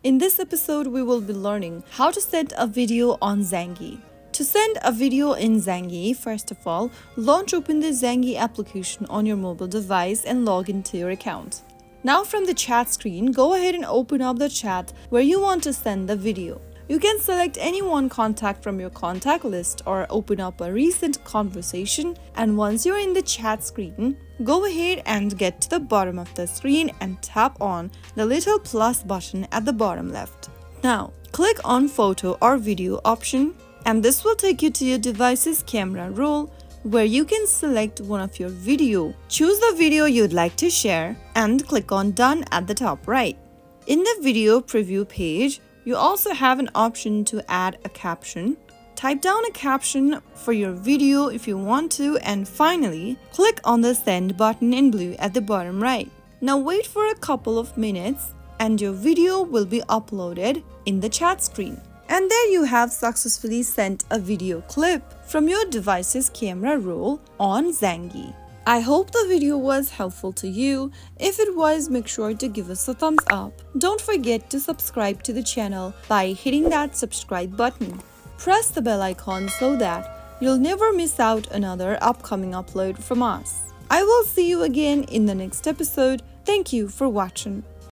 In this episode, we will be learning how to send a video on Zangi. To send a video in Zangi, first of all, open the Zangi application on your mobile device and log into your account. Now from the chat screen, go ahead and open up the chat where you want to send the video. You can select any one contact from your contact list or open up a recent conversation, and once you're in the chat screen, go ahead and get to the bottom of the screen and tap on the little plus button at the bottom left. Now, click on photo or video option, and this will take you to your device's camera roll where you can select one of your video. Choose the video you'd like to share and click on done at the top right. In the video preview page, you also have an option to add a caption. Type down a caption for your video if you want to, and finally, click on the send button in blue at the bottom right. Now wait for a couple of minutes and your video will be uploaded in the chat screen. And there you have successfully sent a video clip from your device's camera roll on Zangi. I hope the video was helpful to you. If it was, make sure to give us a thumbs up. Don't forget to subscribe to the channel by hitting that subscribe button. Press the bell icon so that you'll never miss out another upcoming upload from us. I will see you again in the next episode. Thank you for watching.